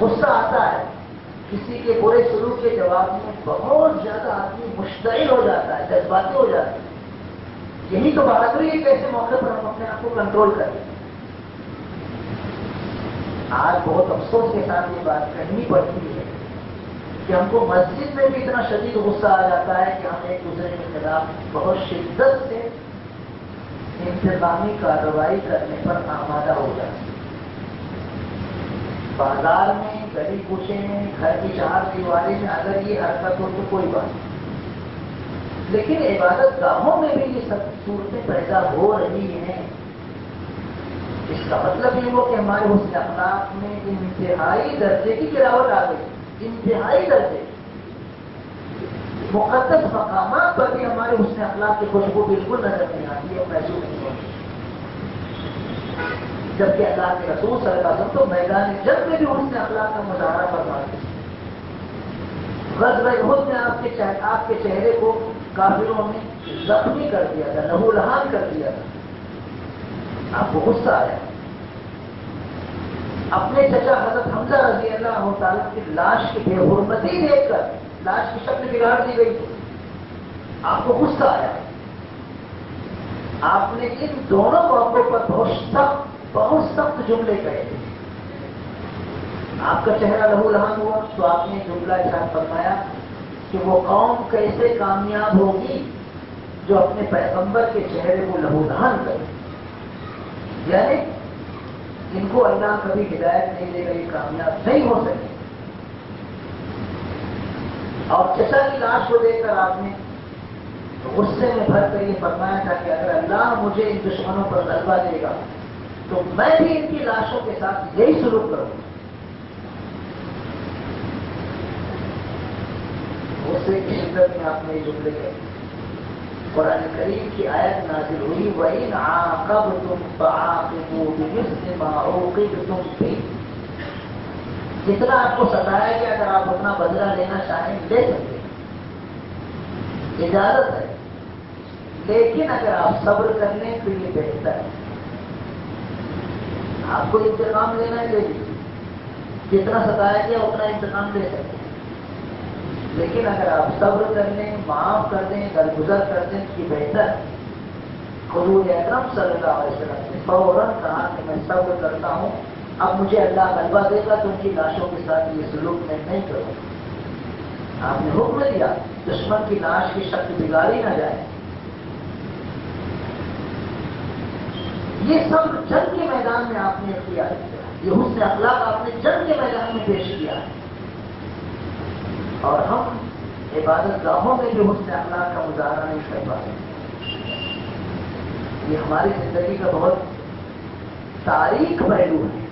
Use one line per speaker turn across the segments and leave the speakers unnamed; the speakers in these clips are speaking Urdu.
غصہ آتا ہے کسی کے برے سلوک کے جواب میں بہت زیادہ آدمی مشتعل ہو جاتا ہے، جذباتی ہو جاتا ہے۔ یہی تو بہادری ہے کہ ایسے موقع پر ہم اپنے آپ کو کنٹرول کریں۔ آج بہت افسوس کے ساتھ یہ بات کہنی پڑتی ہے کہ ہم کو مسجد میں بھی اتنا شدید غصہ آ جاتا ہے کہ ہم ایک دوسرے کے خلاف بہت شدت سے انتظامی کارروائی کرنے پر آمادہ ہو جاتے ہیں۔ بازار میں، گلی کوچے میں، گھر کی چار دیواری میں اگر یہ حرکت ہو تو کوئی بات نہیں، لیکن عبادت گاہوں میں بھی یہ سب صورتیں پیدا ہو رہی ہیں۔ اس کا مطلب یہ ہو کہ ہمارے حسن اخلاق میں انتہائی درجے کی گراوٹ آ گئی، انتہائی درجے۔ مقدس مقامات پر بھی ہمارے حسن اخلاق کی خوشبو بالکل نظر نہیں آتی اور محسوس نہیں ہوتی، جبکہ اللہ کے رسول صلی اللہ علیہ وسلم تو میدان جنگ میں بھی حسن اخلاق کا مظاہرہ فرماتے ہیں۔ غزوہ احد میں آپ کے چہرے کو کافروں نے زخمی کر دیا تھا، لہو لہان کر دیا تھا، آپ کو غصہ آیا۔ اپنے چچا حضرت حمزہ رضی اللہ تعالیٰ کی لاش کی بے حرمتی دیکھ کر لاش کی شکل بگاڑ دی گئی تھی، آپ کو غصہ آیا۔ آپ نے ان دونوں موقعوں پر بہت سخت جملے کہے تھے۔ آپ کا چہرہ لہو لہان ہوا تو آپ نے جملہ ارشاد فرمایا کہ وہ قوم کیسے کامیاب ہوگی جو اپنے پیغمبر کے چہرے کو لہو لہان کرے، یعنی ان کو اللہ کبھی ہدایت نہیں دے گا، یہ کامیاب نہیں ہو سکے۔ اور چچا کی لاش کو دیکھ کر آپ نے غصے میں بھر کر یہ فرمایا تھا کہ اگر اللہ مجھے ان دشمنوں پر غلبہ دے گا تو میں بھی ان کی لاشوں کے ساتھ یہی سلوک کروں گا۔ غصے کی شدت میں آپ نے یہ جملے کہے۔ قرآن کریم کی آیت نازل ہوئی وَإِنْ عَاقَبْتُمْ فَعَاقِبُوا بِمِثْلِ مَا عُوقِبْتُمْ بِهِ۔ جتنا آپ کو ستایا کہ اگر آپ اپنا بدلہ لینا چاہیں لے سکتے ہیں، اجازت ہے، لیکن اگر آپ صبر کر لیں تو یہ بہتر ہے۔ آپ کو انتقام لینا ہے لے لیجیے، جتنا ستایا گیا اتنا انتقام لے سکتے ہیں، لیکن اگر آپ صبر کر لیں، معاف کر دیں، درگزر کر دیں تو یہ بہتر ہے۔ حضور اکرم صلی اللہ علیہ وسلم نے فوراً کہا کہ میں صبر کرتا ہوں، اب مجھے اللہ غلبہ دے گا تو ان کی لاشوں کے ساتھ یہ سلوک میں نہیں کروں گا۔ آپ نے حکم دیا دشمن کی لاش کی شکل بگاڑی نہ جائے۔ یہ سب جنگ کے میدان میں آپ نے اختیار کیا، یہ حسن اخلاق آپ نے جنگ کے میدان میں پیش کیا ہے، اور ہم عبادت گاہوں میں بھی حسن اخلاق کا مظاہرہ نہیں کر پاتے۔ یہ ہماری زندگی کا بہت تاریک پہلو ہے،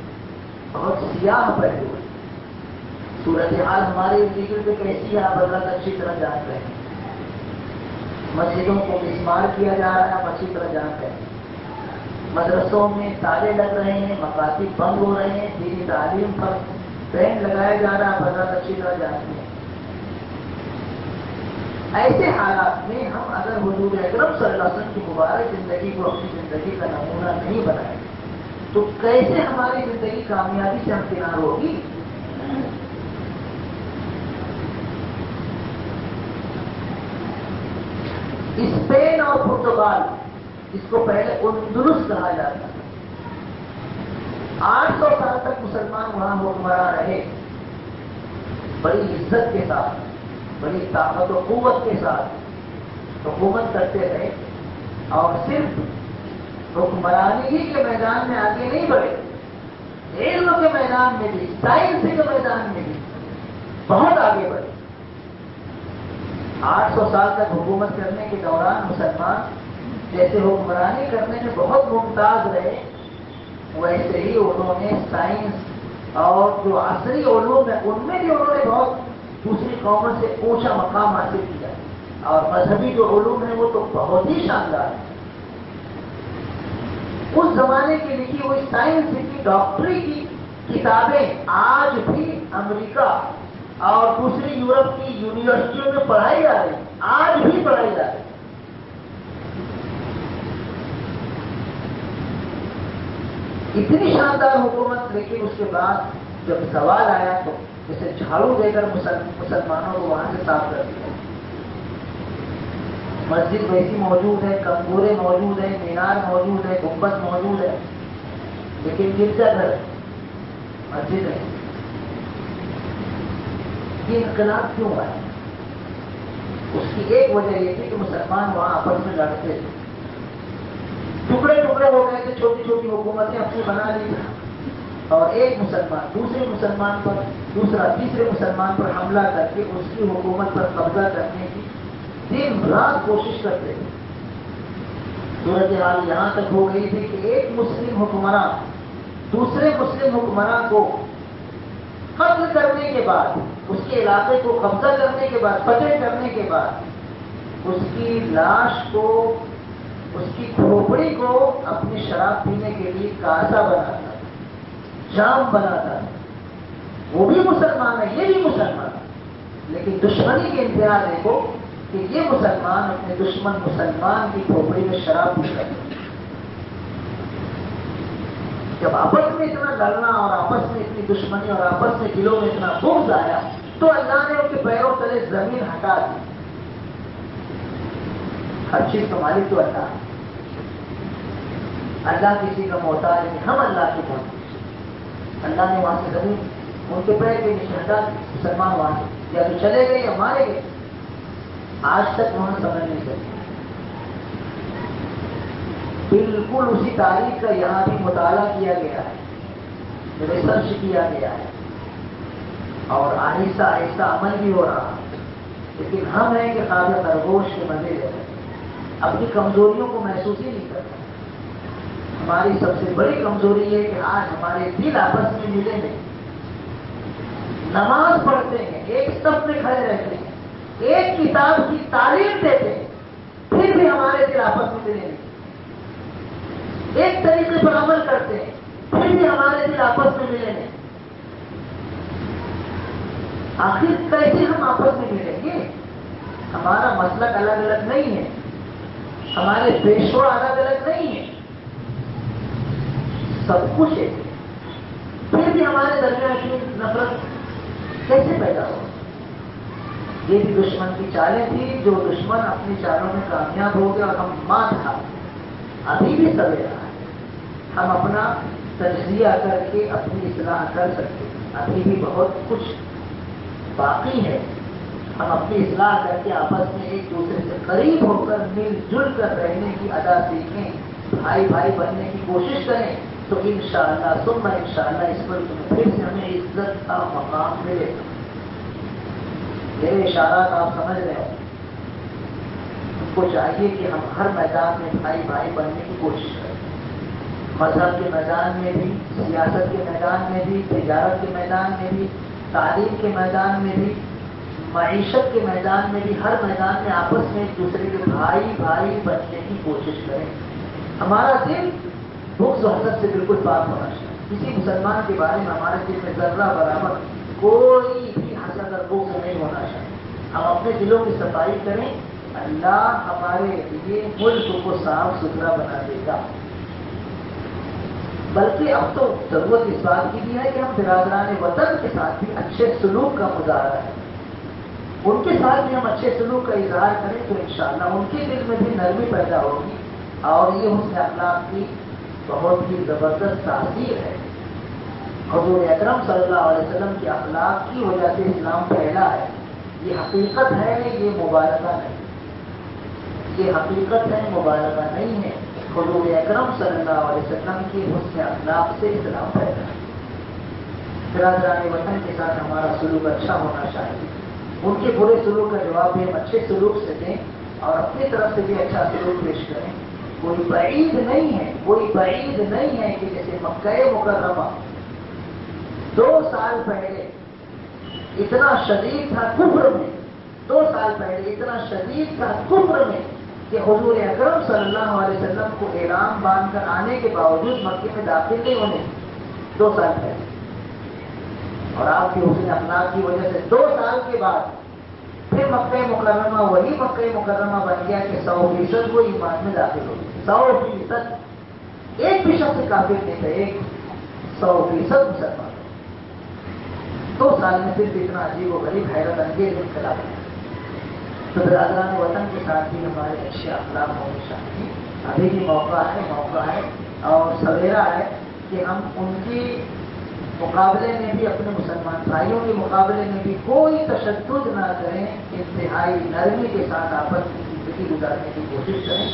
بہت سیاہ پہلو ہے۔ صورتحال ہمارے ذکر پہ کیسی ہے آپ حضرات اچھی طرح جانتے ہیں۔ مسجدوں کو مسمار کیا جا رہا ہے، آپ اچھی طرح جانتے ہیں۔ مدرسوں میں تالے لگ رہے ہیں، مکاتب بند ہو رہے ہیں، دینی تعلیم پر بین لگایا جا رہا ہے، آپ حضرات اچھی طرح جانتے ہیں۔ ایسے حالات میں ہم اگر حضور اکرم صلی اللہ علیہ وسلم کی مبارک زندگی کو اپنی زندگی کا نمونہ نہیں بنائیں تو کیسے ہماری زندگی کامیابی سے ہمکنار ہوگی؟ اسپین اور پرتگال، جس کو پہلے اندلس کہا جاتا تھا، 800 سال تک مسلمان وہاں حکمراں رہے، بڑی عزت کے ساتھ، بڑی طاقت و قوت کے ساتھ حکومت کرتے رہے، اور صرف حکمرانی ہی کے میدان میں آگے نہیں بڑھے، علم کے میدان میں بھی، سائنس کے میدان میں بھی بہت آگے بڑھے۔ 800 سال تک حکومت کرنے کے دوران مسلمان جیسے حکمرانی کرنے میں بہت ممتاز رہے، ویسے ہی انہوں نے سائنس اور جو عصری علوم ہے ان میں بھی انہوں نے بہت دوسری قوموں سے اونچا مقام حاصل کیا، اور مذہبی جو علوم ہیں وہ تو بہت ہی شاندار ہے۔ اس زمانے کی لکھی ہوئی سائنس کی ڈاکٹری کی کتابیں آج بھی امریکہ اور دوسری یورپ کی یونیورسٹیوں میں پڑھائی جا رہی ہیں، آج بھی پڑھائی جا رہی ہے۔ اتنی شاندار حکومت، لیکن اس کے بعد جب زوال آیا تو جیسے جھاڑو دے کر مسلمانوں کو وہاں سے صاف کر دیا. مسجد ویسی موجود ہے، کنگورے موجود ہیں، مینار موجود ہے، گنبد موجود ہے، لیکن گرجا گھر مسجد ہے. یہ انقلاب کیوں آیا؟ اس کی ایک وجہ یہ تھی کہ مسلمان وہاں آپس میں لڑتے تھے، ٹکڑے ٹکڑے ہو گئے تھے، چھوٹی چھوٹی حکومتیں اپنی بنا لی، اور ایک مسلمان دوسرے مسلمان پر، دوسرا تیسرے مسلمان پر حملہ کر کے اس کی حکومت پر قبضہ کرنے کی دن رات کوشش کرتے تھے. صورتحال یہاں تک ہو گئی تھی کہ ایک مسلم حکمراں دوسرے مسلم حکمراں کو قتل کرنے کے بعد، اس کے علاقے کو قبضہ کرنے کے بعد، فتح کرنے کے بعد، اس کی لاش کو، اس کی کھوپڑی کو اپنی شراب پینے کے لیے کاسا بناتا، جام بناتا. وہ بھی مسلمان ہے، یہ بھی مسلمان ہے، لیکن دشمنی کے انتہا دیکھو کہ یہ مسلمان اپنے دشمن مسلمان کی کھوپڑی میں شراب پی رہے. جب آپس میں اتنا لڑنا اور آپس میں اتنی دشمنی اور آپس میں دلوں میں اتنا بغض آیا تو اللہ نے ان کے پیروں تلے زمین ہٹا دی. ہر چیز کا مالک تو اللہ ہے، اللہ کسی کا محتاج نہیں، ہم اللہ کے محتاج. اللہ نے وہاں سے زمین ان کے پیر کے نیچے ہٹا دی. مسلمان وہاں سے یا تو چلے گئے یا مارے گئے. آج تک وہاں سمجھ نہیں سکتے. بالکل اسی تاریخ کا یہاں بھی مطالعہ کیا گیا ہے، ریسرچ کیا گیا ہے، اور آہستہ آہستہ عمل بھی ہو رہا ہے. لیکن ہم ہیں کہ قابل خرگوش کے مزے لے رہے ہیں، اپنی کمزوریوں کو محسوس ہی نہیں کرتے. ہماری سب سے بڑی کمزوری یہ ہے کہ آج ہمارے دل آپس میں ملے نہیں. نماز پڑھتے ہیں، ایک صف میں کھڑے رہتے ہیں، ایک کتاب کی تعلیم دیتے ہیں، پھر بھی ہمارے دل آپس میں ملے نہیں. ایک طریقے پر عمل کرتے ہیں، پھر بھی ہمارے دل آپس میں ملے نہیں. آخر کیسے ہم آپس میں ملیں گے؟ ہمارا مسلک الگ الگ نہیں ہے، ہمارے پیشوا الگ الگ نہیں ہے، سب کچھ ہے، پھر بھی ہمارے درمیان کی نفرت کیسے پیدا ہو؟ یہ بھی دشمن کی چالیں تھی، جو دشمن اپنی چالوں میں کامیاب ہو گیا اور ہم مات کھا. ابھی بھی سویرا ہے، ہم اپنا تجزیہ کر کے اپنی اصلاح کر سکتے ہیں. ابھی بھی بہت کچھ باقی ہے. ہم اپنی اصلاح کر کے آپس میں ایک دوسرے سے قریب ہو کر مل جل کر رہنے کی ادا سیکھیں، بھائی بھائی بننے کی کوشش کریں، تو انشاءاللہ ثم انشاءاللہ اس پر پھر سے ہمیں عزت کا مقام ملے گا. میرے اشارات آپ سمجھ رہے ہو. ان کو چاہیے کہ ہم ہر میدان میں بھائی بھائی بننے کی کوشش کریں. مذہب کے میدان میں بھی، سیاست کے میدان میں بھی، تجارت کے میدان میں بھی، تعلیم کے میدان میں بھی، معیشت کے میدان میں بھی، ہر میدان میں آپس میں ایک دوسرے کے بھائی بھائی بننے کی کوشش کریں. ہمارا دل بغض و حسد سے بالکل پاک ہونا چاہیے. کسی مسلمان کے بارے میں ہمارے دل میں ذرہ برابر کوئی بھی حسد اور بغض نہیں ہونا چاہیے. ہم اپنے دلوں کی صفائی کریں، اللہ ہمارے لیے ملک کو صاف ستھرا بنا دے گا. بلکہ اب تو ضرورت اس بات کی بھی ہے کہ ہم برادران وطن کے ساتھ بھی اچھے سلوک کا مظاہرہ ہے، ان کے ساتھ بھی ہم اچھے سلوک کا اظہار کریں تو انشاءاللہ ان کے دل میں بھی نرمی پیدا ہوگی. اور یہ حسن اخلاق کی بہت ہی زبردست تاثیر ہے. حضور اکرم صلی اللہ علیہ وسلم کے اخلاق کی وجہ سے اسلام پھیلا ہے. یہ حقیقت ہے، یہ مبالغہ نہیں. یہ حقیقت ہے، مبالغہ نہیں ہے. حضور اکرم صلی اللہ علیہ وسلم کی حسن اخلاق سے اسلام پھیلا ہے. برادران وطن کے ساتھ ہمارا سلوک اچھا ہونا چاہیے. ان کے برے سلوک کا جواب بھی ہم اچھے سلوک سے دیں اور اپنی طرف سے بھی اچھا سلوک پیش کریں. کوئی بعید نہیں ہے، کوئی بعید نہیں ہے کہ جیسے مکہ مکرمہ 2 سال پہلے اتنا شدید تھا کفر میں، 2 سال پہلے اتنا شدید تھا کفر میں کہ حضور اکرم صلی اللہ علیہ وسلم کو احرام باندھ کر آنے کے باوجود مکے میں داخل نہیں ہونے 2 سال پہلے. اور آپ کے حسن اخلاق کی وجہ سے 2 سال کے بعد پھر مکہ مکرمہ وہی مکہ مکرمہ بن گیا کہ 100% وہ ایمان میں داخل ہو گئے. 100%، ایک بھی شخص کافر نہیں تھے، 100% مسلمان. 2 سال میں صرف اتنا عجیب و غریب حیرت انگیز انقلاب ہے. تو برادران وطن کے ساتھ بھی ہمارے اچھے اخلاق ہونے چاہیے. ابھی بھی موقع ہے اور سویرا ہے کہ ہم ان کی مقابلے میں بھی اپنے مسلمان بھائیوں کے مقابلے میں بھی کوئی تشدد نہ کریں، انتہائی نرمی کے ساتھ آپس کی زندگی گزارنے کی کوشش کریں.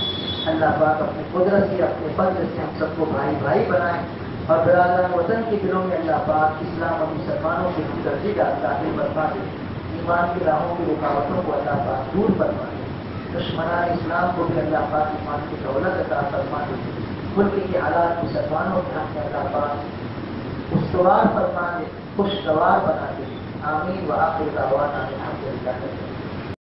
اللہ پاک اپنی قدرت سے اپنے فضل سے ہم سب کو بھائی بھائی بنائیں اور برادران وطن کے دلوں میں اللہ پاک اسلام اور مسلمانوں کی ہمدردی کا داخل فرما دے. ایمان کی راہوں کی رکاوٹوں کو اللہ پاک دور فرما دے. دشمنان اسلام کو بھی اللہ پاک ایمان کی دولت عطا فرما دے. ملک کے حالات مسلمانوں کے حق میں اللہ پاک استوار فرما دے، خوشگوار بنا دے. آمین. وآخر دعوانا الحمدللہ.